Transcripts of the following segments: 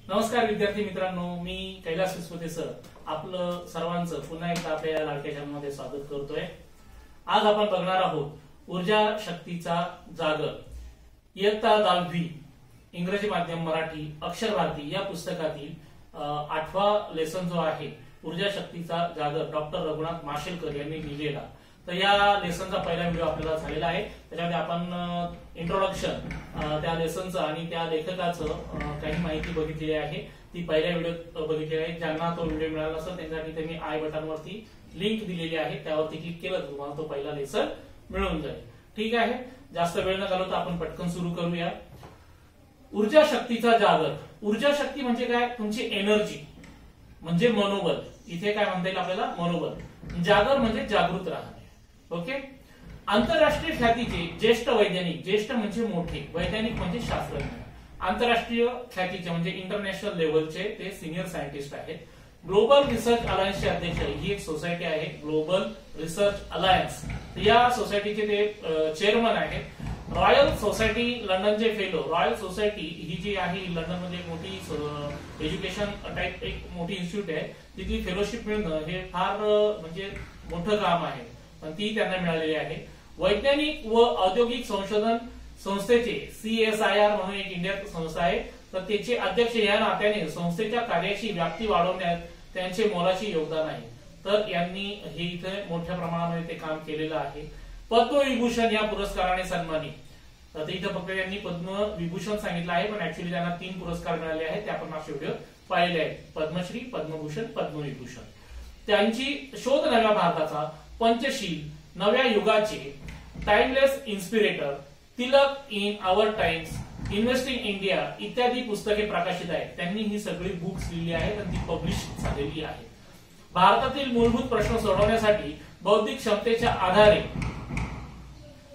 नमस्कार विद्यार्थी मित्रांनो, मी कैलास विस्वते सर आपलं सर्वांचं पुन्हा एकदा आपल्या लाडक्या चॅनलमध्ये स्वागत करतोय। आज आपण बघणार आहोत ऊर्जा शक्तीचा जागर इयत्ता 10वी इंग्रजी माध्यम मराठी अक्षर भारती या पुस्तकातील 8वा लेसन जो आहे ऊर्जा शक्तीचा जागर डॉक्टर रघुनाथ माशेलकर यांनी लिहिलेला। तर या लेसनचा पहिला व्हिडिओ आपल्याला झालेला आहे। त्याच्यामध्ये आपण इंट्रोडक्शन त्या लेसनचं आणि त्या लेखकाचं काही माहिती बघितलेली आहे। ती पहिल्या व्हिडिओत बघितलेली आहे। ज्यांना तो व्हिडिओ मिळाला असेल त्यांच्यासाठी मी आय बटनवरती लिंक दिलेली आहे, त्यावरती क्लिक केलं तर तुम्हाला तो पहिला लेसन मिळून जाईल। ठीक आहे, जास्त वेळ न घालवता आपण पटकन सुरू करूया। ऊर्जा शक्तीचा जागर। ऊर्जा शक्ती म्हणजे काय? तुमची एनर्जी म्हणजे मनोबल। इथे काय म्हणता येईल आपल्याला? मनोबल। जागर म्हणजे जागृत राहणे। ओके। आंतरराष्ट्रीय ख्यातीचे ज्येष्ठ वैज्ञानिक, ज्येष्ठ म्हणजे मोठे, वैज्ञानिक म्हणजे शास्त्रज्ञ, आंतरराष्ट्रीय ख्यातीचे म्हणजे इंटरनॅशनल लेव्हलचे ते सिनियर सायंटिस्ट आहेत। ग्लोबल रिसर्च अलायन्सचे अध्यक्ष, ही एक सोसायटी आहे ग्लोबल रिसर्च अलायन्स, या सोसायटीचे ते चेअरमन आहेत। रॉयल सोसायटी लंडनचे फेलो, रॉयल सोसायटी ही जी आहे लंडन मध्ये एक मोठी एज्युकेशन टाइप एक मोठी इन्स्टिट्यूट आहे, तिथली फेलोशिप मिळणं हे फार म्हणजे मोठं काम आहे, पण ती त्यांना मिळालेली आहे। वैज्ञानिक व औद्योगिक संशोधन संस्थेचे CSIR म्हणून एक इंडियात संस्था आहे, तर त्याचे अध्यक्ष या नात्याने संस्थेच्या कार्याची व्याप्ती वाढवण्यात त्यांचे मोलाचे योगदान आहे। तर यांनी हे इथे मोठ्या प्रमाणामध्ये ते काम केलेलं आहे। पद्मविभूषण या पुरस्काराने सन्मानित, तर इथे फक्त यांनी पद्मविभूषण सांगितलं आहे, पण ऍक्च्युअली त्यांना 3 पुरस्कार मिळाले आहेत, ते आपण मागच्या व्हिडिओ पाहिले आहेत। पद्मश्री, पद्मभूषण, पद्मविभूषण। त्यांची शोध नव्या भारताचा, पंचशील, नव्या युगाचे, timeless inspirator, Tilak in our times, investing India इत्यादी पुस्तके प्रकाशित आहेत। त्यांनी ही सगळी बुक्स लिहिली आहेत आणि ती पब्लिश झालेली आहे। भारतातील मूलभूत प्रश्न सोडवण्यासाठी बौद्धिक क्षमतेच्या आधारे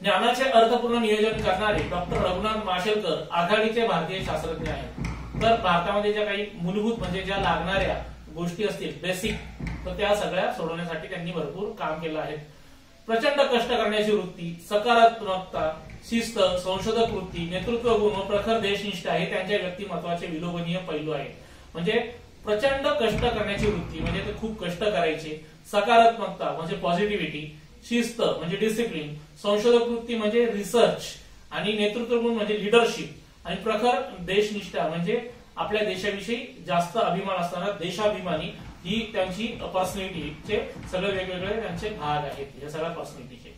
ज्ञानाचे अर्थपूर्ण नियोजन करणारे डॉक्टर रघुनाथ माशेलकर आघाडीचे भारतीय शास्त्रज्ञ आहेत। तर भारतामध्ये ज्या काही मूलभूत म्हणजे ज्या लागणाऱ्या गोष्टी असतील बेसिक, तर त्या सगळ्या सोडवण्यासाठी त्यांनी भरपूर काम केलं आहे। प्रचंड कष्ट करण्याची वृत्ती, सकारात्मकता, शिस्त, संशोधक वृत्ती, नेतृत्व गुण व प्रखर देशनिष्ठा हे त्यांच्या व्यक्तिमत्वाचे विलोभनीय पैलू आहेत। म्हणजे प्रचंड कष्ट करण्याची वृत्ती म्हणजे ते खूप कष्ट करायचे, सकारात्मकता म्हणजे पॉझिटिव्हिटी, शिस्त म्हणजे डिसिप्लिन, संशोधक वृत्ती म्हणजे रिसर्च, आणि नेतृत्व गुण म्हणजे लिडरशिप, आणि प्रखर देशनिष्ठा म्हणजे आपल्या देशाविषयी जास्त अभिमान असताना देशाभिमानी, ही त्यांची पर्सनॅलिटीचे सगळे वेगवेगळे त्यांचे भाग आहेत या सगळ्या पर्सनॅलिटीचे।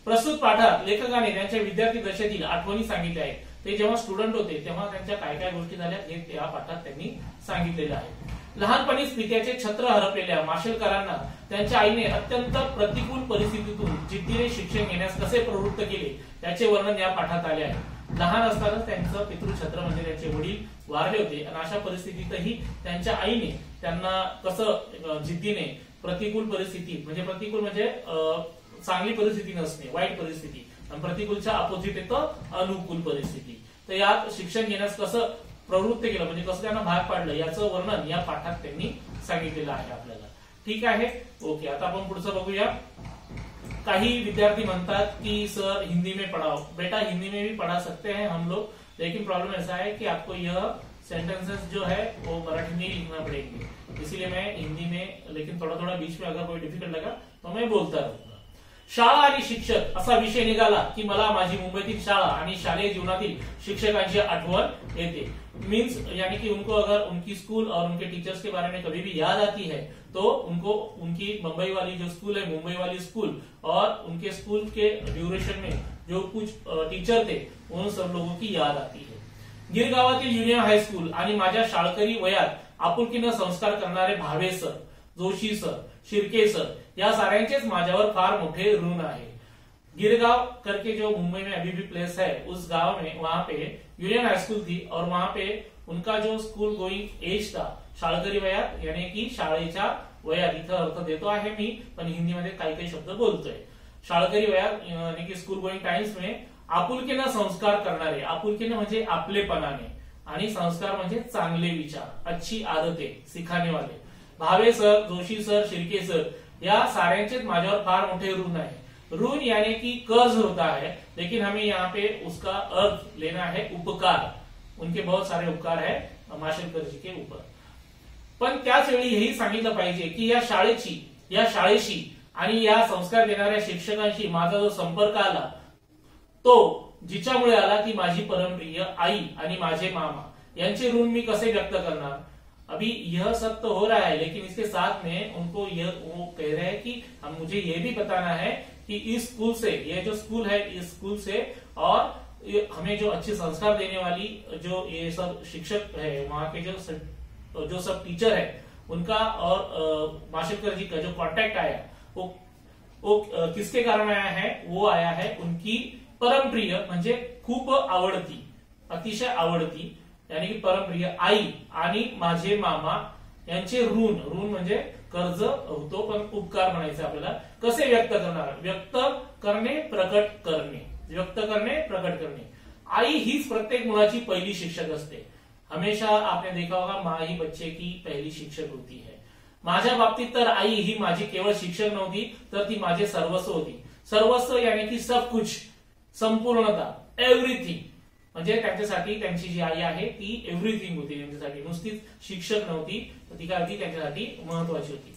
प्रस्तुत पाठात लेखकाने त्यांच्या विद्यार्थी दशेतील आठवणी सांगितल्या आहेत। ते जेव्हा स्टुडंट होते तेव्हा त्यांच्या काय काय गोष्टी झाल्या हे त्या पाठात त्यांनी सांगितलेलं आहे। लहानपणीच पित्याचे छत्र हरपलेल्या माशेलकरांना त्यांच्या आईने अत्यंत प्रतिकूल परिस्थितीतून जिद्दीने शिक्षण घेण्यास कसे प्रवृत्त केले त्याचे वर्णन या पाठात आले आहे। लहान असतानाच त्यांचं पितृछत्र म्हणजे त्यांचे वडील वारले होते, आणि अशा परिस्थितीतही त्यांच्या आईने त्यांना कसं जिद्दीने प्रतिकूल परिस्थितीत, म्हणजे प्रतिकूल म्हणजे चांगली परिस्थिती नसणे, वाईट परिस्थिती, आणि प्रतिकूलच्या अपोजिट येतं अनुकूल परिस्थिती, तर यात शिक्षण घेण्यास कसं प्रवृत्त केलं म्हणजे कसं त्यांना भाग पाडलं याचं वर्णन या पाठात त्यांनी सांगितलेलं आहे आपल्याला। ठीक आहे, ओके। आता आपण पुढचं बघूया। काही विद्यार्थी म्हणतात कि सर हिंदी में पढ़ाओ। बेटा हिंदी में भी पढ़ा सकते हैं हम लोग, लेकिन प्रॉब्लम ऐसा है कि आपको यह सेंटेंसेस जो है वो मराठी में लिखना पड़ेंगे, इसीलिए मैं हिंदी में, लेकिन थोड़ा थोड़ा बीच में अगर कोई डिफिकल्ट लगा तो मैं बोलता रहूंगा। शाळा आणि शिक्षक असा विषय निघाला की मला माझी मुंबईतील शाळा आणि शालेय जीवनातील शिक्षकांची आठवण येते। मीन्स यानी कि उनको अगर उनकी स्कूल और उनके टीचर्स के बारे में कभी भी याद आती है तो उनको उनकी मुंबई वाली जो स्कूल है, मुंबई वाली स्कूल, और उनके स्कूल के ड्यूरेशन में जो कुछ टीचर थे उन सब लोगों की याद आती है। गिरगावातील युनियन हायस्कूल आणि माझ्या शाळकरी वयात आपुलकीनं संस्कार करणारे Bhave sir, Joshi sir, Shirke sir या साऱ्यांचेच माझ्यावर फार मोठे ऋण आहे। गिरगांव करके जो मुंबई में अभी भी प्लेस है, उस गांव में वहां पे यूनियन हाई स्कूल थी, और वहां पे उनका जो स्कूल गोइंग एज था शाळकरी वयात, यानी की शाळेच्या वयात, इथं अर्थ देतो आहे मी पण हिंदीमध्ये काही काही शब्द बोलतोय। शाळकरी वयात यानी की स्कूल गोइंग टाइम्स में आपुलकीनं संस्कार करणारे, आपुलकीनं म्हणजे आपलेपणाने, आणि संस्कार म्हणजे चांगले विचार, अच्छी आदतें सिखाने वाले Bhave sir, Joshi sir, Shirke sir या साऱ्यांचेच माझ्यावर फार मोठे ऋण आहे। ऋण यानी कि कर्ज होता है, लेकिन हमें यहाँ पे उसका अर्थ लेना है उपकार। उनके बहुत सारे उपकार है, माशेलकर जी के ऊपर। पण त्याच वेळी हेही सांगितलं पाहिजे की या शाळेशी आणि या संस्कार देणाऱ्या शिक्षकांशी माझा जो संपर्क आला तो जिच्यामुळे आला ती माझी परमप्रिय आई आणि माझे मामा यांचे ऋण मी कसे व्यक्त करणार। अभी यह सब तो हो रहा है, लेकिन इसके साथ में उनको वो कह रहे हैं कि हम मुझे ये भी बताना है कि इस स्कूल से, ये जो स्कूल है इस स्कूल से और हमें जो अच्छे संस्कार देने वाली जो ये सब शिक्षक है, वहां के जो सब टीचर है उनका और माशेलकर जी का जो कांटेक्ट आया वो किसके कारण आया है, वो आया है उनकी परमप्रिय म्हणजे खूप आवडती, अतिशय आवडती यानी की परमप्रिय आई आणि माझे मामा यांचे ऋण म्हणजे कर्ज होतो, पण उपकार म्हणायचे आपल्याला। कसे व्यक्त करणार, व्यक्त करणे प्रकट करणे। आई हीच प्रत्येक मुलाची पहिली शिक्षक असते। हमेशा आपने देखा होगा माँ ही बच्चे की पहली शिक्षक होती है। माझ्या बाबतीत तर आई ही माझी केवळ शिक्षक नव्हती तर ती माझे सर्वस्व होती। सर्वस्व यानी की सब कुछ, संपूर्णता, एव्हरीथिंग। म्हणजे त्यांच्यासाठी त्यांची जी आई आहे ती एव्हरीथिंग होती त्यांच्यासाठी, नुसतीच शिक्षक नव्हती तर ती काय होती त्यांच्यासाठी महत्वाची होती।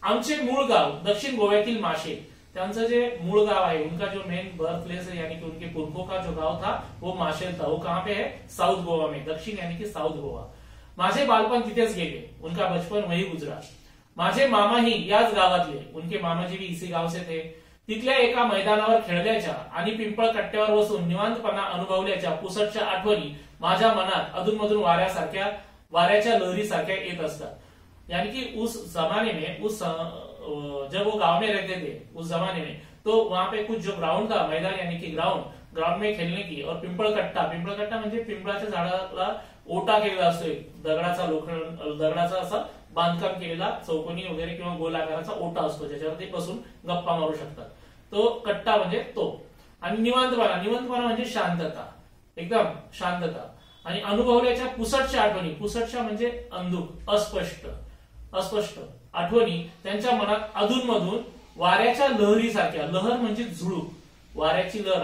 आमचे मूळ गाव दक्षिण गोव्यातील माशेल, त्यांचं जे मूळ गाव आहे, उनका जो मेन बर्थ प्लेस है यानी कि उनके पुरखों का जो गांव था वो माशेल था। वो कहां पे है, साउथ गोवा में, दक्षिण यानी कि साउथ गोवा। माझे बालपण तिथेच गेले, उनका बचपन वही गुजरा। माझे मामाही याच गावातले, उनके मामाजी भी इसी गाव से थे। तिथल्या एका मैदानावर खेळल्याच्या आणि पिंपळ कट्ट्यावर बसून निवांतपणा अनुभवल्याच्या पुसटच्या आठवणी माझ्या मनात अधूनमधून वाऱ्याच्या लहरीसारख्या येत असतात। यानी कि उस जमाने में जब वो गांव में रहते थे उस जमाने में, तो वहां पे कुछ जो ग्राउंड था, मैदान यानी कि ग्राउंड में खेलने की, और पिंपळ कट्टा म्हणजे पिंपळाच्या झाडाला ओटा केलेला असतो, दगडाचा असा बांधकाम केलेला चौकोनी वगैरे किंवा गोल आकाराचा ओटा असतो ज्याच्यावर ते बसून गप्पा मारू शकतात, तो कट्टा म्हणजे तो। आणि निवांतपणा म्हणजे शांतता, एकदम शांतता। आणि अनुभवल्याच्या पुसटच्या आठवणी, पुसटच्या म्हणजे अंधुक, अस्पष्ट आठवणी त्यांच्या मनात अधूनमधून वाऱ्याच्या लहरीसारख्या, लहर म्हणजे झुळूक, वाऱ्याची लहर,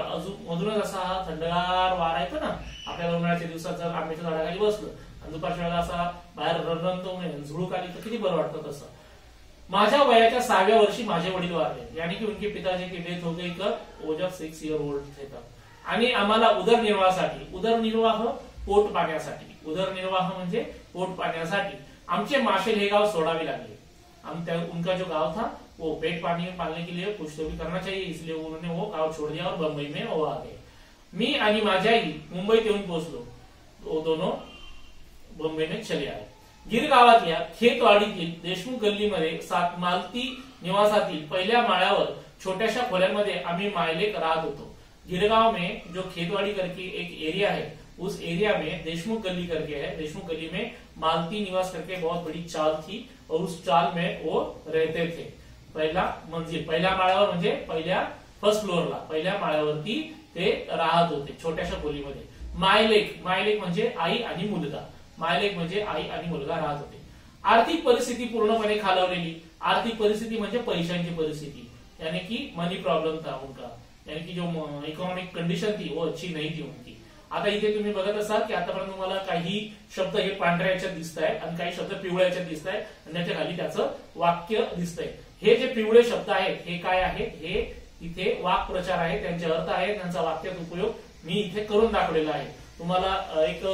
मधूनच असा हा थंडगार वारा येतो ना आपल्याला उन्हाळ्याच्या दिवसात जर आंब्याच्या झाडाखाली बसलं आणि दुपारच्या वेळेला असा बाहेर रणरणतो झुळूक आली तर किती बरं वाटतं तसं। माझ्या वयाच्या 6व्या वर्षी माझे वडील वारले, यानी की उनके पिताजी की डेथ हो गई कब, वो जब 6 year old थे तब। आणि आम्हाला उदरनिर्वाह पोट पाण्यासाठी आमचे माशेल हे गाव सोडावे लागले। उनका जो गांव था वो पेट पालने के लिए कुछ तो भी करना चाहिए, इसलिए उन्होंने वो गांव छोड़ दिया और बंबई में वो आ गए। मी आणि माझी आई मुंबईत येऊन पोहोचलो, वो दोनों बंबई में चले आए। गिर गावातल्या खेतवाडीतील देशमुख गल्लीमध्ये मालती निवासातील पहिल्या माळ्यावर छोट्याशा खोल्यांमध्ये आम्ही मायलेक राहत होतो। गिरगांव में जो खेतवाड़ी करके एक एरिया है, उस एरिया में देशमुख गली करके है, देशमुख गली में मालती निवास करके बहुत बड़ी चाल थी और उस चाल में वो रहते थे। पहिल्या माळ्यावर म्हणजे पहिल्या फर्स्ट फ्लोअरला, पहिल्या माळ्यावरती ते राहत होते छोट्याशा खोलीमध्ये। मायलेक म्हणजे आई आणि मुलगा, मायलेक म्हणजे आई आणि मुलगा राहत होते। आर्थिक परिस्थिती पूर्णपणे खालावलेली, आर्थिक परिस्थिती म्हणजे पैशांची परिस्थिती, यानी कि मनी प्रॉब्लेम था उनका, यानी कि जो इकॉनॉमिक कंडिशन थी वो अच्छी नहीं थी उनकी। आता इथे तुम्ही बघत असाल की आतापर्यंत तुम्हाला काही शब्द हे पांढऱ्या याच्यात दिसत आहेत आणि काही शब्द पिवळ्या याच्यात दिसत आहेत आणि त्याच्या खाली त्याचं वाक्य दिसतंय। हे जे पिवळे शब्द आहेत हे काय आहेत, हे इथे वाक्प्रचार आहे, त्यांचे अर्थ आहेत, त्यांचा वाक्यात उपयोग मी इथे करून दाखवलेला आहे। तुम्हाला एक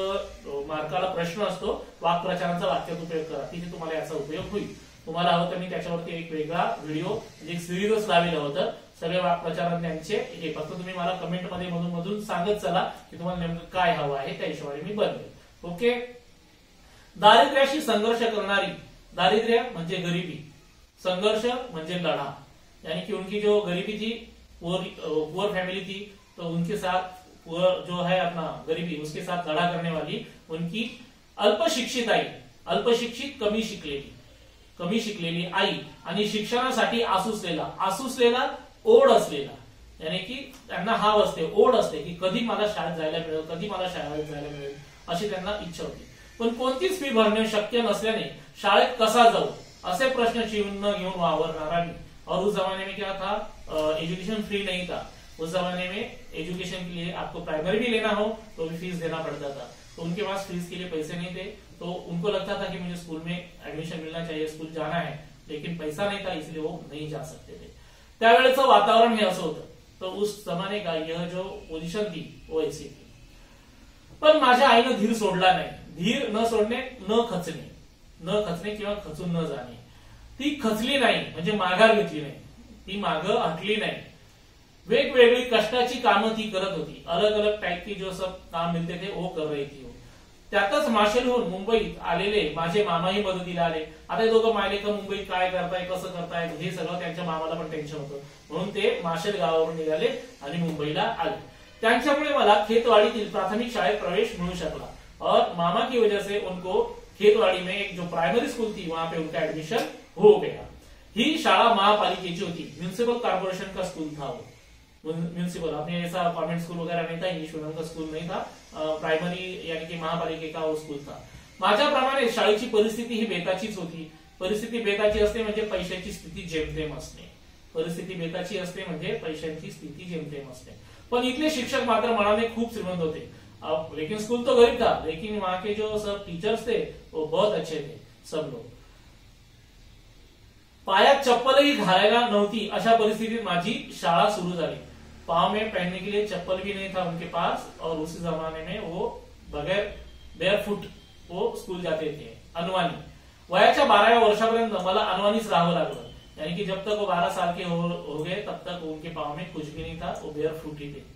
मार्काला प्रश्न असतो वाक्प्रचारांचा वाक्यात उपयोग करा, तिथे तुम्हाला याचा उपयोग होईल। तुम्हाला हवं तर मी त्याच्यावरती एक वेगळा व्हिडिओ म्हणजे सिरीजच लावलेलं होतं सगळे वाक्प्रचारांचे, हे फक्त तुम्ही मला कमेंट मध्ये मधून सांगत चला की तुम्हाला नेमकं काय हवं आहे, त्या हिशोबाने मी बनवेल। ओके। दारिद्र्याशी संघर्ष करणारी, दारिद्र्य म्हणजे गरिबी, संघर्ष म्हणजे लढा, यानी कि उनकी जो गरीबी थी, पुअर फैमिली थी, तो उनके साथ जो है अपना गरीबी उसके साथ लड़ा करने वाली उनकी अल्पशिक्षित आई, अल्पशिक्षित कमी शिकलेली आई आणि शिक्षणासाठी आसुसलेला ओढ असलेला, यानी की त्यांना हाव असते, ओढ असते की कधी मला शाळेत जायला मिळेल, कधी मला शाळेत जायला मिळेल अशी त्यांना इच्छा होती। पण कोणतीच फी भरणे शक्य नसल्याने शाळेत कसा जाऊ असे प्रश्न चिन्ह घेऊन वावरणारा मी। और उस जमाने में क्या था, एजुकेशन फ्री नहीं था। उस जमाने में एजुकेशन के लिए आपको प्राइमरी भी लेना हो तो भी फीस देना पड़ता था। तो उनके पास फीस के लिए पैसे नहीं थे, तो उनको लगता था कि मुझे स्कूल में एडमिशन मिलना चाहिए, स्कूल जाना है, लेकिन पैसा नहीं था, इसलिए वो नहीं जा सकते थे। त्यावेळेचं वातावरण हे असं होतं, तो उस जमाने का यह जो पोझिशन थी वो ऐसी थी। पण माझ्या आईनं धीर सोडला नाही। धीर न सोडणे, न खचणे किंवा खचून न जाणे, ती खचली नाही म्हणजे माघार घेतली नाही, ती मागं हटली नाही। वेगवेगळी कष्टाची कामं ती करत होती, अलग अलग टाइप की जो सब काम मिलते थे वो कर रही थी। त्यातच माशेलहून मुंबईत आलेले माझे मामाही मदतीला आले। आता हे दोघं मायलेक मुंबईत काय करताय, कसं करताय, हे सगळं त्यांच्या मामाला पण टेन्शन होतं, म्हणून ते माशेल गावावरून निघाले आणि मुंबईला आले। त्यांच्यामुळे मला खेतवाडीतील प्राथमिक शाळेत प्रवेश मिळू शकला और मामा की वजह से उनको खेतवाड़ी में एक जो प्राइमरी स्कूल थी वहां पे उनका एडमिशन हो गया। ही शाळा महापालिकेची होती, म्युनिसिपल कॉर्पोरेशन का स्कूल था वो। म्युनिसिपल, अपने ऐसा कॉन्वेंट स्कूल वगैरह नहीं था, इंग्लिश मीडियम का स्कूल नहीं था, प्राइमरी यानी कि महापालिकेचा वो स्कूल था। माझ्याप्रमाणे शाळेची परिस्थिती ही बेताचीच होती। परिस्थिती बेताची असते म्हणजे पैशाची स्थिती जेमतेम असते, परिस्थिती बेताची असते म्हणजे पैशांची स्थिती जेमतेम असते। पण इथले शिक्षक मात्र मनाने खूप श्रीमंत होते। लेकिन स्कूल तो गरीब था, लेकिन वहां के जो सब टीचर्स थे वो बहुत अच्छे थे सब लोग। पायात चप्पलही घालायला नव्हती अशा परिस्थितीत माझी शाळा सुरू झाली। पाँव में पहनने के लिए चप्पल भी नहीं था उनके पास, और उसी जमाने में वो बगैर बेयरफुट वो स्कूल जाते थे, अनवानी। वयाच्या 12व्या वर्षापर्यंत मला अनवानीच राहावं लागलं, यानी कि जब तक वो 12 साल के हो गए तब तक उनके पाँव में कुछ भी नहीं था, वो बेयरफुट ही थे।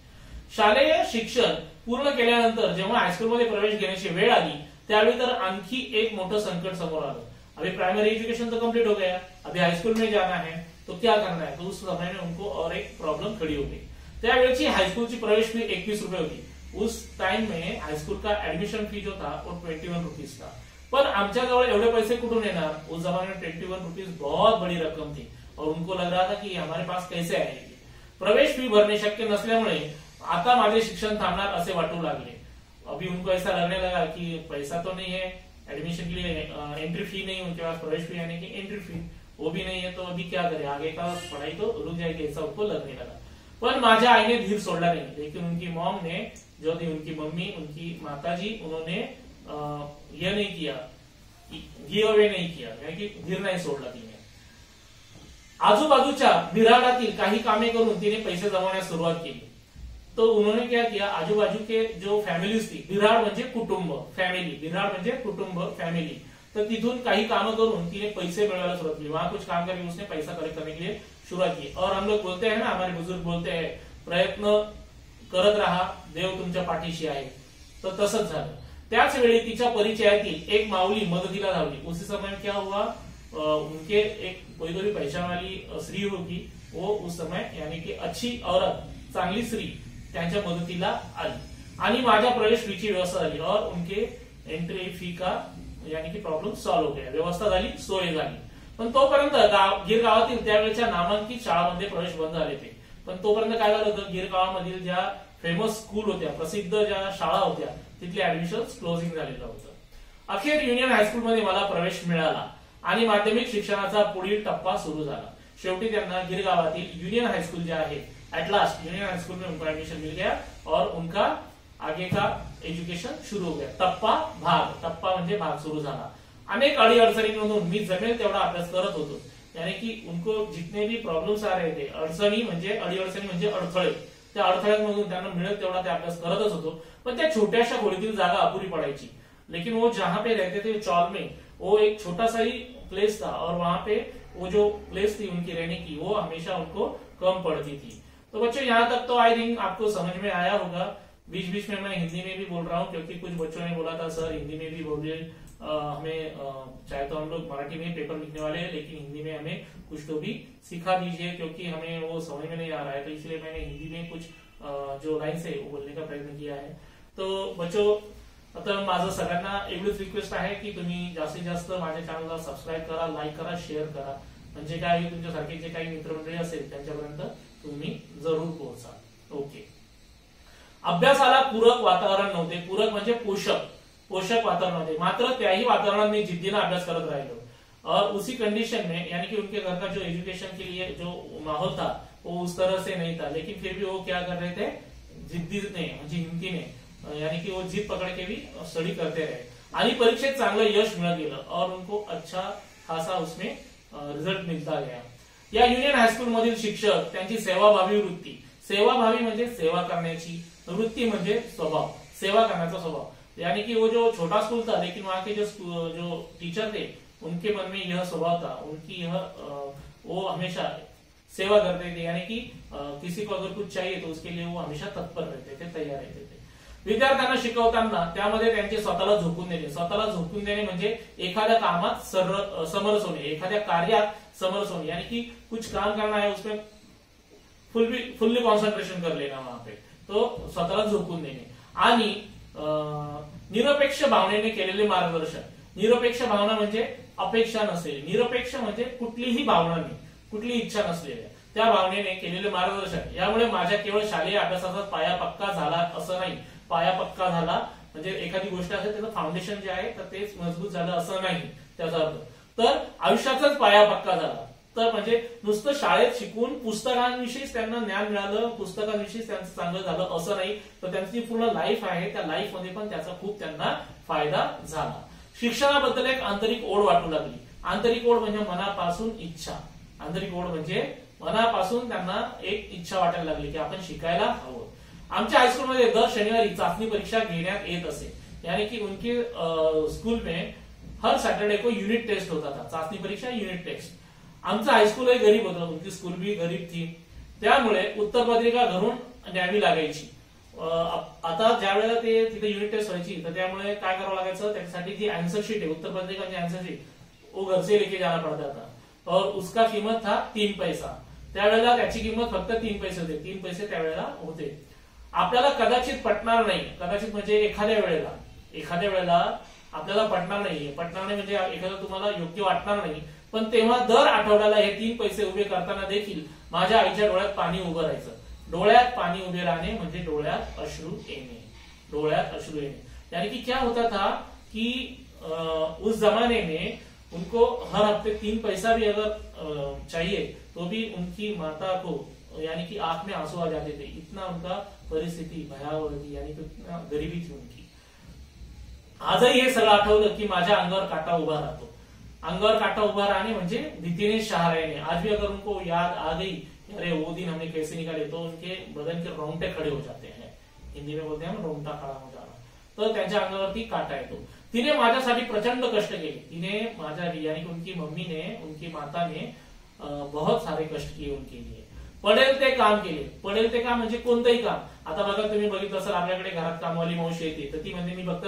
शालेय शिक्षण पूर्ण केल्यानंतर जेव्हा हायस्कूलमध्ये प्रवेश घेण्याची वेळ आली, त्यावेळी तर आणखी एक मोठं संकट समोर आलं। अभी प्राइमरी एजुकेशन तो कंप्लीट हो गया, अभी हाईस्कूल में जाना है, तो क्या करना है, तो उस समय में उनको और एक प्रॉब्लम खड़ी हो गई। त्यावेळेची हाईस्कूलची प्रवेश फी 21 रुपये होती। उस टाइम में हाईस्कूल का एडमिशन फी जो था वो 21 रुपीज था। पर आमच्या जवळ एवढे पैसे कुठून येणार? उस जमाने में 21 रुपीज बहुत बड़ी रकम थी और उनको लग रहा था कि हमारे पास कैसे आएगी। प्रवेश फी भरणे शक्य नसल्यामुळे आता माझे शिक्षण थांबणार असे वाटू लागले। अभी उनको ऐसा लगने लगा कि पैसा तो नहीं है, एडमिशन के लिए एंट्री फी नहीं, उनके पास प्रवेश फी यानी कि एंट्री फी वो भी नहीं है, तो अभी क्या करें, आगे का पढ़ाई तो रुक जाएगी, ऐसा उनको लगने लगा। पर माझ्या आईने धीर सोडला नहीं, लेकिन उनकी मॉम ने, जो थी उनकी मम्मी, उनकी माताजी, उन्होंने यह नहीं किया, गिव अवे नहीं किया, यानी कि धीर नहीं सोडला तिने। आजूबाजूच्या बिराडातील काही कामे करून तिने पैसे जमवण्यास सुरुवात केली। तो उन्होंने क्या किया, आजूबाजू के जो फैमिलीज थी, बिराड म्हणजे कुटुंब, फैमिली, बिराड म्हणजे कुटुंब, फैमिली, तो तिथून काही काम करून तिने पैसे मिळवायला सुरुवात की। वहां कुछ काम करके उसने पैसा कलेक्ट करने के लिए शुरुआत की। और हम लोग बोलते हैं ना, हमारे बुजुर्ग बोलते हैं, प्रयत्न करत रहा, देव तुमच्या पाठीशी आहे, तो तसंच झालं। त्याच वेळी तिच्या परिचयातील एक माऊली मदतीला धावली। उसी समय में क्या हुआ, उनके एक कोई पैसा वाली स्त्री होगी, वो उस समय यानी कि अच्छी औरत, चांगली स्त्री त्यांच्या मदतीला आली आणि माझ्या प्रवेश फीची व्यवस्था झाली और उनके एंट्री फी का यानी कि प्रॉब्लेम सॉल्व हो गया, व्यवस्था झाली, सोय झाली। पण तोपर्यंत गिर गावातील त्यावेळेच्या नामांकित शाळांमध्ये प्रवेश बंद झाले ते। पण तोपर्यंत काय झालं होतं, गिर गावामधील ज्या फेमस स्कूल होत्या, प्रसिद्ध ज्या शाळा होत्या, तिथले ऍडमिशन क्लोजिंग झालेलं होतं। अखेर युनियन हायस्कूलमध्ये मला प्रवेश मिळाला आणि माध्यमिक शिक्षणाचा पुढील टप्पा सुरू झाला। शेवटी त्यांना गिर गावातील युनियन हाईस्कूल जे आहे, at last union high school में उनको एडमिशन मिल गया और उनका आगे का एजुकेशन शुरू हो गया। टप्पा म्हणजे भाग सुरू झाला। अनेक अडी अडचणींमधून मी जमेल तेवढा अभ्यास करत होतो, यानी कि उनको जितने भी प्रॉब्लेम्स आ रहे थे, अडचणी म्हणजे अडी अडचणी म्हणजे अडथळे, त्या अडथळ्यांमधून त्यांना मिळेल तेवढा ते अभ्यास करतच होतो। पण त्या छोट्याशा खोलीतील जागा अपुरी पडायची। लेकिन वो जहां पे रहते थे चौल में, वो एक छोटा सा ही प्लेस था और वहां पे वो जो प्लेस थी उनकी रहने की, वो हमेशा उनको कम पड़ती थी। तो बच्चों यहाँ तक तो आई थिंक आपको समझ में आया होगा। बीच बीच में मैं हिंदी में भी बोल रहा हूँ, क्योंकि कुछ बच्चों ने बोला था सर हिंदी में भी बोलिए, हमें चाहे तो हम लोग मराठी में पेपर लिखने वाले हैं, लेकिन हिंदी में हमें कुछ तो भी सिखा दीजिए, क्योंकि हमें वो समझ में नहीं आ रहा है। तो इसलिए मैंने हिंदी में कुछ जो लाइन्स है वो बोलने का प्रयत्न किया है। तो बच्चों, आता माझं सगळ्यांना एवढीच रिक्वेस्ट आहे की तुम्ही जास्तीत जास्त माझ्या चॅनलला सबस्क्राईब करा, लाईक करा, शेअर करा, म्हणजे काय तुमच्यासारखे जे काही मित्रमंडळी असेल त्यांच्यापर्यंत तुम्ही जरूर पोहोचा। ओके, अभ्यासाला पूरक वातावरण नव्हते, पूरक म्हणजे पोषक वातावरण होते, मात्र त्याही वातावरणात मी जिद्दीने अभ्यास करत राहिलो। और उसी कंडीशन में, यानी कि उनके घर का जो एजुकेशन के लिए जो माहौल था वो उस तरह से नहीं था, लेकिन फिर भी वो क्या कर रहे थे, जिद्दी ने, हिम्मती ने यानी कि वो जिद पकड़ के भी स्टडी करते रहे आणि परीक्षेत चांगलं यश मिळत गेलं और उनको अच्छा खासा उसमें रिजल्ट मिलता गया। या युनियन हायस्कूल मधील शिक्षक त्यांची सेवाभावी वृत्ती, सेवाभावी म्हणजे सेवा करण्याची, वृत्ती म्हणजे स्वभाव, सेवा करण्याचा स्वभाव, यानी कि वो जो छोटा स्कूल था लेकिन वहां के जो टीचर थे उनके मन में यह स्वभाव था, उनकी यह वो हमेशा सेवा करते थे, यानी कि किसी को अगर कुछ चाहिए तो उसके लिए वो हमेशा तत्पर रहते थे, तैयार रहते थे। विद्यार्थ्यांना शिकवताना त्यामध्ये त्यांचे स्वतःला झोकून देणे, स्वतःला झोकून देणे म्हणजे एखाद्या कामात समरस होणे, एखाद्या कार्यात समरस होणे, यानी कि कुछ काम करना है उसमें फुल्ली कॉन्सन्ट्रेशन कर लेना वहां पे, तो स्वतःला झोकून देणे आणि निरपेक्ष भावनेने केलेले मार्गदर्शन। निरपेक्ष भावना म्हणजे अपेक्षा नसेल, निरपेक्ष म्हणजे कुठलीही भावना नाही, कुठली इच्छा नसलेल्या त्या भावनेने केलेले मार्गदर्शन, यामुळे माझ्या केवळ शालेय अभ्यासाचा पाया पक्का झाला असं नाही, पाया पक्का झाला म्हणजे एखादी गोष्ट असेल त्याचं फाउंडेशन जे आहे तर तेच मजबूत झालं असं नाही त्याचा अर्थ, तर आयुष्याचाच पाया पक्का झाला, तर म्हणजे नुसतं शाळेत शिकून पुस्तकांविषयीच त्यांना ज्ञान मिळालं, पुस्तकांविषयीच त्यांचं चांगलं झालं असं नाही, तर त्यांची पूर्ण लाईफ आहे त्या लाईफ मध्ये पण त्याचा खूप त्यांना फायदा झाला। शिक्षणाबद्दल एक आंतरिक ओढ वाटू लागली, आंतरिक ओढ म्हणजे मनापासून इच्छा, आंतरिक ओढ म्हणजे मनापासून त्यांना एक इच्छा वाटायला लागली की आपण शिकायला हवं। आमच्या हाईस्कूलमध्ये दर शनिवारी चाचणी परीक्षा घेण्यात येत असे, यानी कि उनके स्कूल में हर सैटरडे को यूनिट टेस्ट होता था, चाचणी परीक्षा यूनिट टेस्ट। आमचं हाईस्कूलही गरीब होतं, उनकी स्कूल भी गरीब थी, त्यामुळे उत्तरपत्रिका घरून न्यावी लागायची। आता ज्या वेळेला ते तिथे युनिट टेस्ट व्हायची तर त्यामुळे काय करावं लागायचं, त्याच्यासाठी जी आंसर शीट आहे उत्तरपत्रिकाची आंसर शीट वो घर से लेके जाना पड़ता था और उसका कीमत था 3 पैसा, त्यावेळेला त्याची किंमत फक्त 3 पैसे होते, 3 पैसे त्यावेळेला होते। आपल्याला कदाचित पटणार नाही, कदाचित म्हणजे एखाद्या वेळेला आपल्याला पटणार नाही म्हणजे एखादं तुम्हाला योग्य वाटणार नाही, पण तेव्हा दर आठवड्याला हे 3 पैसे उभे करताना देखील माझ्या आईच्या डोळ्यात पाणी उभं राहायचं। डोळ्यात पाणी उभे राहणे म्हणजे डोळ्यात अश्रू येणे, डोळ्यात अश्रू येणे, यानी कि क्या होता था कि उस जमाने में उनको हर हफ्ते 3 पैसा भी अगर चाहिए तो भी उनकी माता को यानी कि आंख में आंसू आ जाते थे, इतना उनका परिस्थिती भयावह थी, यानी कि गरीबी थी उनकी। आजही हे सगळं आठवलं की माझ्या अंगावर काटा उभा राहतो, अंगावर काटा उभा रहने म्हणजे भीतीने शहारने। आज भी अगर उनको याद आ गई अरे वो दिन हमने कैसे निकाले तो उनके बदन के रोंगटे खड़े हो जाते हैं, हिंदी में बोलते हैं रोंगटा खड़ा हो जाना, तर त्यांच्या अंगावरती काटा येतो। तिने माझ्यासाठी प्रचंड कष्ट केले, तिने माझ्या यानी कि उनकी मम्मी ने, उनकी माता ने बहुत सारे कष्ट किए उनके लिए, पडेल ते काम केले, पडेल ते काम म्हणजे कोणतंही काम। आता बघा तुम्ही बघितलं असेल आपल्याकडे घरात कामवाली मावशी येते तर ती म्हणते मी फक्त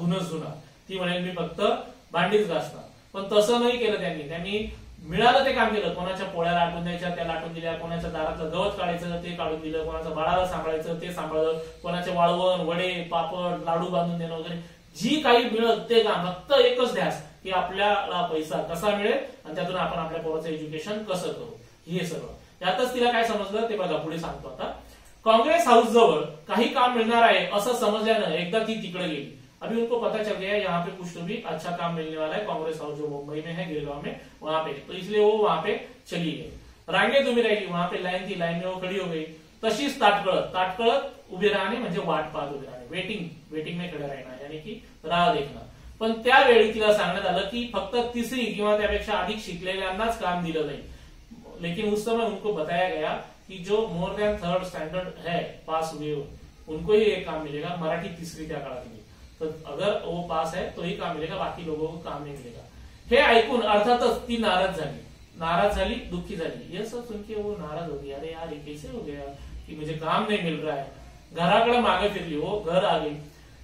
धुणंच धुणार, ती म्हणेल मी फक्त भांडीच घासणार, पण तसं नाही केलं त्यांनी मिळालं ते काम केलं, कोणाच्या पोळ्या लाटून द्यायच्या त्या लाटून दिल्या, कोणाच्या दारातलं गवत काढायचं ते काढून दिलं, कोणाचं बाळाला सांभाळायचं ते सांभाळलं, कोणाचे वाळवण वडे पापड लाडू बांधून देणं वगैरे, जी काही मिळत ते काम, फक्त एकच ध्यास की आपल्याला पैसा कसा मिळेल आणि त्यातून आपण आपल्या पोराचं एज्युकेशन कसं करू, हे सगळं। त्यातच तिला काय समजलं ते बघा पुढे सांगतो आता। कांग्रेस हाऊस जवळ काही काम मिळणार आहे असं समजल्यानं एकदा ती तिकडे गेली। अभी उनको पता चल गया यहाँ पे कुछ तो भी अच्छा काम मिलने वाला है, कांग्रेस हाउस जो मुंबई में है गिरगांव में वहां पे, तो इसलिए वो वहां पे चली गई। रांगेत उभी राहिली, वहां पे लाईन थी, लाईन में वो खड़ी हो गई। तशीच ताटकळत उभे राहणे म्हणजे वाट पाहत उभे राहणे, वेटिंग में खडे राहणं, यानी की राह देखणं। पण त्यावेळी तिला सांगण्यात आलं की फक्त तिसरी किंवा त्यापेक्षा अधिक शिकलेल्यांनाच काम दिलं जाईल, लेकिन उस समय उनको बताया गया कि जो मोर देन 3rd स्टैंडर्ड है पास हुए उनको ही एक काम मिलेगा, मराठी तीसरी त्या काळातली, तो अगर वो पास है तो ही काम मिलेगा, बाकी लोगों को काम नहीं मिलेगा। हे ऐकून अर्थातच ती नाराज झाली, दुखी झाली। ये सब सुन के वो नाराज हो गई, अरे यार ये कैसे हो गया कि मुझे काम नहीं मिल रहा है। घराकडे मागे फिरली, वो घर आ गई।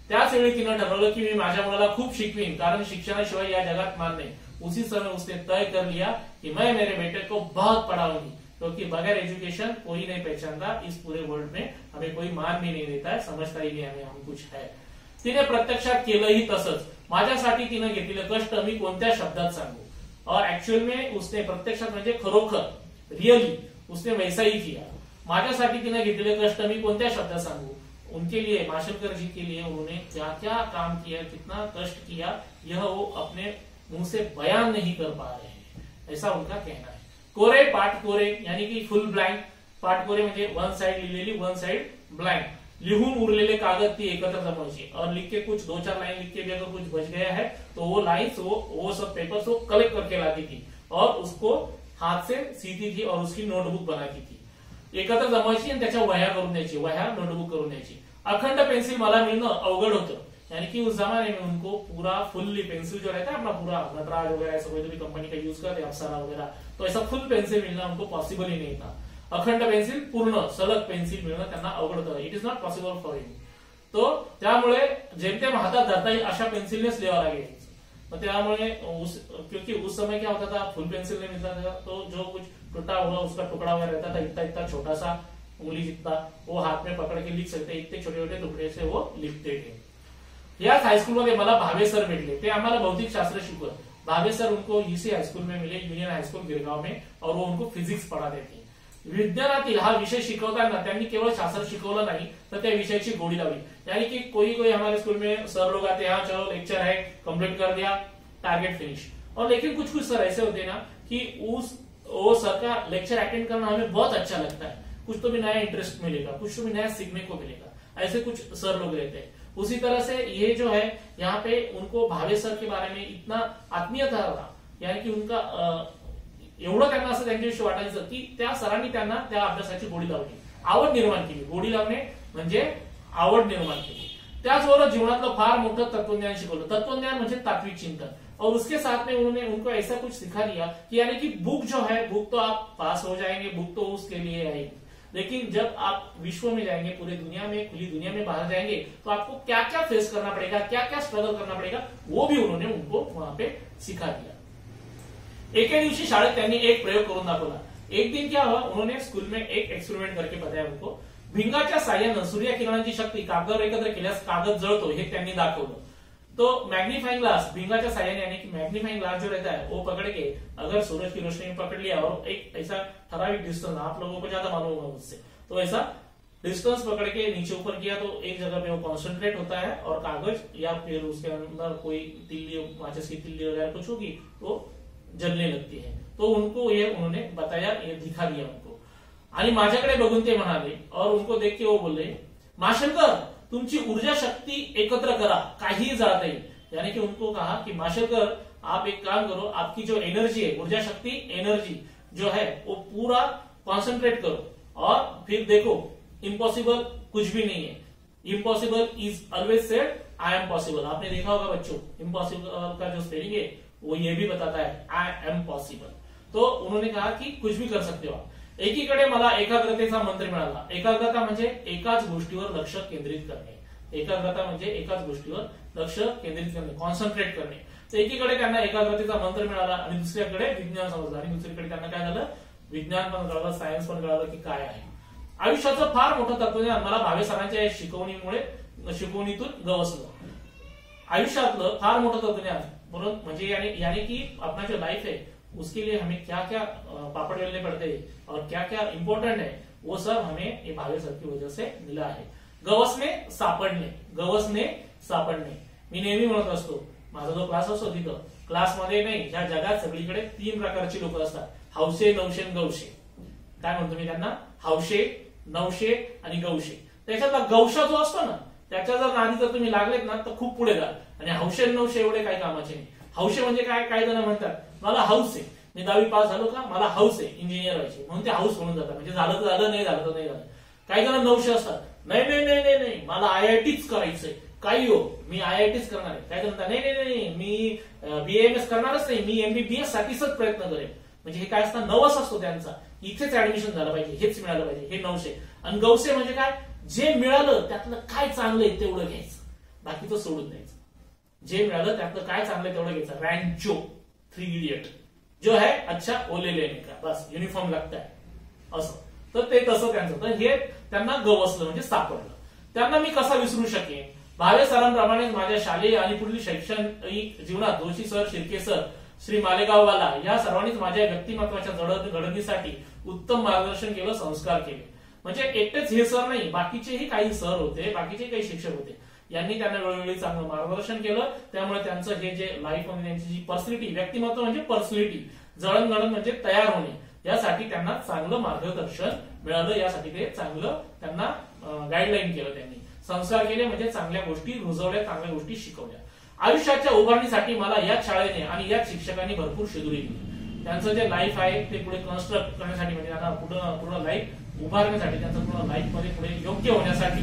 त्याच वेळी तिनं ठरवलं की मी माझ्या मुलाला खूप शिकवीन, कारण शिक्षणाशिवाय या जगात मान नाही। उसी समय उसने तय कर लिया कि मैं मेरे बेटे को बहुत पढ़ाऊंगी, क्योंकि बगैर एजुकेशन कोई नहीं पहचानता, इस पूरे वर्ल्ड में हमें कोई मान भी नहीं देता है, समझता ही नहीं हमें हम कुछ है। तिने प्रत्यक्षात केलंही तसंच। माझ्यासाठी तिने घेतलेलं कष्ट मी कोणत्या शब्दात सांगू, और एक्चुअल में उसने प्रत्यक्षात म्हणजे खरोखर रियली उसने वैसा ही किया। माझ्यासाठी तिने घेतलेले कष्ट मी कोणत्या शब्दात सांगू, उनके लिए माशेलकर जी के लिए उन्होंने क्या क्या काम किया, कितना कष्ट किया, यह वो अपने मुंह से बयान नहीं कर पा रहे हैं, ऐसा उनका कहना है। कोरे पाठ कोरे यानी कि फुल ब्लँक, पाठ कोरे म्हणजे वन साइड लिहिलेली वन साइड ब्लँक, लिहून उरलेले कागज ती एकत्र जमायची और लिख के कुछ 2-4 लाइन लिख के भी अगर कुछ बच गया है तो वो लाइन्स वो सब पेपर्स वो कलेक्ट करके लाती थी और उसको हाथ से सीती थी और उसकी नोटबुक बनाती थी। एकत्र जमायची आणि त्याच्या वह्या करून द्यायची, वह्या नोटबुक करून द्यायची। अखंड पेंसिल मला मिलना अवगढ़ होतं, यानी कि उस जमाने में उनको पूरा फुल्ली पेंसिल जो रहता है अपना पूरा नटराज वगैरह ऐसा कोई भी कंपनी का यूज करते अप्सरा वगैरह, तो ऐसा फुल पेंसिल मिलना उनको पॉसिबल ही नहीं था। अखंड पेन्सिल पूर्ण सलग पेन्सिल मिळणं त्यांना अवघड होतं, it is not possible for him. तो त्यामुळे जेमतेम हातात धरता येईल अशा पेन्सिलनेच लिहावं लागेल। तो त्यामुळे क्योंकि उस समय क्या होता था, फुल पेंसिल नहीं मिलता था तो जो कुछ टूटा हुआ उसका टुकड़ा हुआ रहता था, इतना इतना छोटा सा उंगली जितना, वो हाथ में पकड़ के लिख सकते, इतने छोटे छोटे टुकड़े से वो लिखते थे। याच हाईस्कूल मध्ये मला भावे सर भेटले, ते आम्हाला भौतिक शास्त्र शिकवत। भावे सर उनको इसी हाईस्कूल में मिले, यूनियन हाईस्कूल गिरगाव में, और वो उनको फिजिक्स पढ़ाते थे। विज्ञानातील हा विषय शिकवताना त्यांनी केवळ शास्त्र शिकवलं नाही तर त्या विषयाची गोडी लावली, यानी कि कोई हमारे स्कूल में सर लोग आते हैं, हाँ चलो लेक्चर है कंप्लीट कर दिया, टारगेट फिनिश। और लेकिन कुछ सर ऐसे होते हैं ना कि वो सर का लेक्चर अटेंड करना हमें बहुत अच्छा लगता है, कुछ तो भी नया इंटरेस्ट मिलेगा, कुछ तो भी नया सीखने को मिलेगा, ऐसे कुछ सर लोग रहते हैं। उसी तरह से ये जो है यहाँ पे उनको भावे सर के बारे में इतना आत्मीयता रहा, यानी कि उनका एवढं त्यांना असं त्यांच्याविषयी वाटायचं की त्या सरांनी त्यांना त्या अभ्यासाची गोडी लावली, आवड निर्माण केली। गोडी लावणे म्हणजे आवड निर्माण केली। त्याचबरोबर जीवनातलं फार मोठं तत्वज्ञान शिकवलं। तत्वज्ञान म्हणजे तात्विक चिंतन, और उसके साथ में उन्होंने उनको ऐसा कुछ सिखा दिया कि यानी कि बुक जो है, बुक तो आप पास हो जाएंगे, बुक तो उसके लिए आएगी, लेकिन जब आप विश्व में जाएंगे, पूरी दुनिया में, खुली दुनिया में बाहर जाएंगे तो आपको क्या क्या फेस करना पड़ेगा, क्या क्या स्ट्रगल करना पड़ेगा, वो भी उन्होंने उनको वहां पे सिखा दिया। एके दिवशी शाळेत त्यांनी एक प्रयोग करून दाखवला। एक दिन क्या हुआ, उन्होंने स्कूल में एक एक्सपेरिमेंट करके बताया उनको। भिंगाच्या साह्यानं सूर्यकिरणांची शक्ती कागदावर एकत्र केल्यास कागद जळतो हे त्यांनी दाखवलं। तो मैग्नीफाइंग ग्लास भिंगा के साहाय्य यानी कि मैग्नीफाइंग ग्लास जो रहता है वो पकड़ के अगर सूरज की रोशनी में पकड़ लिया और एक ऐसा ठराविक डिस्टेंस, आप लोगों को ज्यादा मालूम होगा उससे, तो ऐसा डिस्टेंस पकड़ के नीचे ऊपर किया तो एक जगह पे वो कॉन्सेंट्रेट होता है और कागज या फिर उसके अंदर कोई तिल्ली, माचिस की तिल्ली वगैरह कुछ होगी तो जलने लगती है। तो उनको ये उन्होंने बताया, ये दिखा दिया उनको। आणि माझ्याकडे बघून ते म्हणाले और उनको देख के वो बोले, माशेलकर तुमची ऊर्जा शक्ति एकत्र करा, काही जात है। यानी कि उनको कहा कि माशेलकर आप एक काम करो, आपकी जो एनर्जी है, ऊर्जा शक्ति एनर्जी जो है वो पूरा कॉन्सेंट्रेट करो और फिर देखो इम्पॉसिबल कुछ भी नहीं है। Impossible is always said I am possible. आपने देखा होगा बच्चों, इम्पॉसिबल का जो स्पेलिंग है वो ये भी बताता है आई एम पॉसिबल। तो उन्होंने कहा कि कुछ भी कर सकते हो आप। एकीकडे मला एकाग्रतेचा मंत्र मिळाला। एकाग्रता म्हणजे एकाच गोष्टीवर लक्ष केंद्रित करणे। एकाग्रता म्हणजे एकाच गोष्टीवर लक्ष केंद्रित करणे, कॉन्सन्ट्रेट करणे। तर एकीकडे त्यांना एकाग्रतेचा मंत्र मिळाला आणि दुसरीकडे विज्ञान समजलं आणि दुसरीकडे त्यांना काय झालं, विज्ञान पण कळलं, सायन्स पण कळलं की काय आहे। आयुष्याचं फार मोठं तत्वज्ञान मला भावे सरांच्या शिकवणीतून गवसलं। आयुष्यातलं फार मोठं तत्वज्ञान म्हणजे यानी कि अपना जो लाइफ है उसके लिए हमें क्या क्या पापड़ बेलने पड़ते हैं और क्या क्या इंपॉर्टेंट है वो सब हमें ये भावे सर की वजह से मिला है। गवसने सापडणे, गवसने सापडणे। मी नेहमी म्हणत असतो, माझा जो क्लास असतो तिथं क्लासमध्ये नाही, ह्या जगात सगळीकडे 3 प्रकारची लोक असतात, हौशे, नवशे आणि गवशे। काय म्हणतो मी त्यांना, हौशे, नवशे आणि गवशे। त्याच्यातला गवशा जो असतो ना, त्याच्या जर नादी जर तुम्ही लागलेत ना तर खूप पुढे जा, आणि हौशे नवशे एवढे काही कामाचे नाही। हौशे म्हणजे काय, काही जण म्हणतात मला हौस आहे, मी 10वी पास झालो का, मला हौस आहे इंजिनियर व्हायची, म्हणून ते हौस म्हणून जातात, म्हणजे झालं तर झालं, नाही झालं तर नाही झालं। काही जण नवशे असतात, नाही नाही नाही नाही नाही मला आयआयटीच करायचंय, काही हो मी आयआयटीच करणार आहे। काही जण म्हणतात नाही नाही नाही मी बीएमएस करणारच नाही, मी एमबीबीएस साठीच प्रयत्न करेन। म्हणजे हे काय असतं, नवस असतो त्यांचा, इथेच ऍडमिशन झालं पाहिजे, हेच मिळालं पाहिजे, हे नवशे। आणि गवसे म्हणजे काय, जे मिळालं त्यातलं काय चांगलंय तेवढं घ्यायचं, बाकीचं सोडून द्यायचं। जे मिळालं त्यातलं काय चांगलं तेवढं घ्यायचं। रैंचो, 3 इडियट जो है अच्छा वो ले लेने का, बस यूनिफॉर्म लगता है असं। तर ते तसं त्यांचं, तर हे त्यांना गवसलं म्हणजे सापडलं। त्यांना मी कसा विसरू शकेन। भावे सरांप्रमाणे माझ्या शालेय आणि पुढील शैक्षणिक जीवनात जोशी सर, शिर्के सर, श्री मालेगाववाला या सर्वांनीच माझ्या व्यक्तिमत्वाच्या घडणीसाठी उत्तम मार्गदर्शन केलं, संस्कार केले। म्हणजे एकटेच हे सर नाही, बाकीचेही काही सर होते, बाकीचे काही शिक्षक होते, यांनी त्यांना वेळोवेळी चांगलं मार्गदर्शन केलं। त्यामुळे त्यांचं हे जे लाईफ मध्ये त्यांची जी पर्सनॅलिटी, व्यक्तिमत्व म्हणजे पर्सनॅलिटी, जळणघडण म्हणजे तयार होणे, यासाठी त्यांना चांगलं मार्गदर्शन मिळालं, यासाठी ते चांगलं त्यांना गाईडलाईन केलं, त्यांनी संस्कार केले म्हणजे चांगल्या गोष्टी रुजवल्या, चांगल्या गोष्टी शिकवल्या. आयुष्याच्या उभारणीसाठी मला याच शाळेने आणि याच शिक्षकांनी भरपूर शिदोरी दिली. त्यांचं जे लाईफ आहे ते पुढे कन्स्ट्रक्ट करण्यासाठी, म्हणजे त्यांना पूर्ण लाईफ उभारण्यासाठी, त्यांचं पूर्ण लाईफ मध्ये पुढे योग्य होण्यासाठी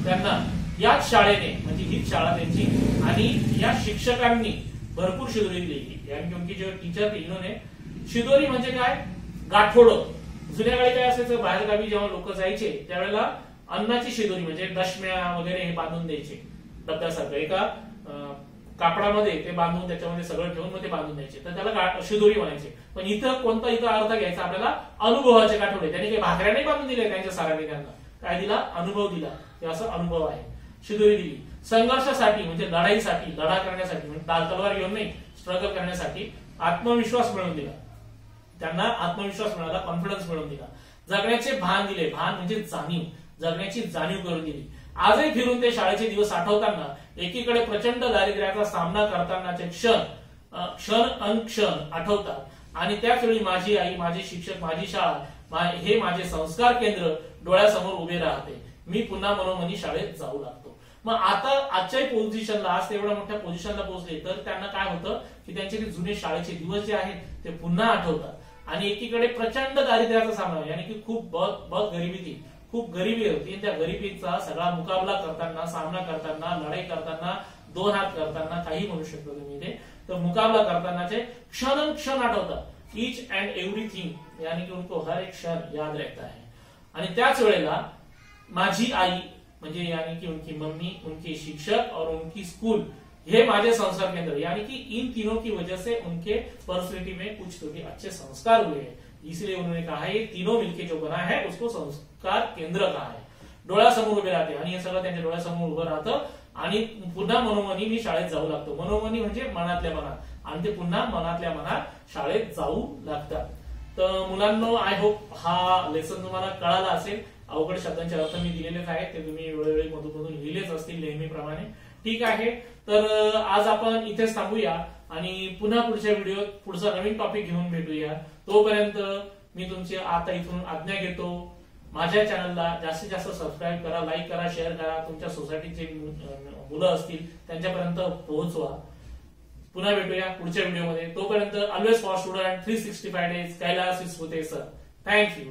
त्यांना याच शाळेने, म्हणजे हीच शाळा त्यांची, आणि या शिक्षकांनी भरपूर शिदोरी दिली. यानी उनकी जो टीचर थे इन्होंने, शिदोरी म्हणजे काय, गाठोडं. जुन्या काळी काय असायचं, बाहेरगावी जेव्हा लोक जायचे त्यावेळेला अन्नाची शिदोरी म्हणजे दशम्या वगैरे हे बांधून द्यायचे डब्यासारखं, एका कापडामध्ये ते बांधून त्याच्यामध्ये सगळं ठेवून मग ते बांधून द्यायचे, तर त्याला शिदोरी म्हणायचे. पण इथं अर्थ घ्यायचा आपल्याला, अनुभवाचे गाठोडे. त्यांनी काही भाकऱ्या नाही बांधून दिले त्यांच्या साराने, त्यांना काय दिला, अनुभव दिला. हे असं अनुभव आहे, शिदोरी दिली. संघर्षासाठी म्हणजे लढाईसाठी, लढा करण्यासाठी, म्हणजे तलवार घेऊन नाही, स्ट्रगल करण्यासाठी आत्मविश्वास मिळवून दिला. त्यांना आत्मविश्वास मिळाला, कॉन्फिडन्स मिळवून दिला. जगण्याचे भान दिले, भान म्हणजे जाणीव, जगण्याची जाणीव करून दिली. आजही फिरून ते शाळेचे दिवस आठवताना, एकीकडे प्रचंड दारिद्र्याचा सामना करतानाचे क्षण अनक्षण आठवतात, आणि त्याच वेळी माझी आई, माझे शिक्षक, माझी शाळा, हे माझे संस्कार केंद्र डोळ्यासमोर उभे राहते. मी पुन्हा मनोमनी शाळेत जाऊ लागतो. मग आता आजच्याही पोझिशनला, आज ते एवढ्या मोठ्या पोझिशनला पोहोचले, तर त्यांना काय होतं की त्यांचे ते जुने शाळेचे दिवस जे आहेत ते पुन्हा आठवतात. आणि एकीकडे प्रचंड दारिद्र्याचा सामना, यानी की बहुत गरिबी थी, खूप गरिबी होती. त्या गरिबीचा सगळा मुकाबला करताना, सामना करताना, लढाई करताना, दोन हात करताना, काही म्हणू शकतो तुम्ही ते, तर मुकाबला करतानाचे क्षण आठवतात. ईच अँड एव्हरीथिंग, यानी की उनको हर एक क्षण याद रहता है. आणि त्याच वेळेला माझी आई म्हणजे यानी कि उनकी मम्मी, उनके शिक्षक और उनकी स्कूल, ये माझे संस्कार केंद्र, यानी कि इन तीनों की वजह से उनके पर्सनैलिटी में कुछ तो भी अच्छे संस्कार हुए हैं. इसलिए उन्होंने कहा ये तीनों मिलके जो बना है उसको संस्कार केंद्र कहा है. डोळ्यासमोर उभे राहते, आणि हे सगळं त्यांच्या डोळ्यासमोर उभं राहतं, आणि पुन्हा मनोमनी मी शाळेत जाऊ लागतो. मनोमनी म्हणजे मनातल्या मनात, आणि ते पुन्हा मनातल्या मनात शाळेत जाऊ लागतात. तर मुलांनो, आय होप हा लेसन तुम्हाला कळाला असेल. अवघड शब्दांचे अर्थ मी दिलेलेच आहेत, ते तुम्ही वेळोवेळी मधून लिहिलेच असतील नेहमीप्रमाणे. ठीक आहे, तर आज आपण इथेच थांबूया, आणि पुन्हा पुढच्या व्हिडिओत पुढचा नवीन टॉपिक घेऊन भेटूया. तोपर्यंत मी तुमची आता इथून आज्ञा घेतो. माझ्या चॅनलला जास्तीत जास्त सबस्क्राईब करा, लाईक करा, शेअर करा. तुमच्या सोसायटीचे मुलं असतील त्यांच्यापर्यंत पोहोचवा. पुन्हा भेटूया पुढच्या व्हिडिओमध्ये. तोपर्यंत always for student 365 days Kailas Visphute sir. Thank you.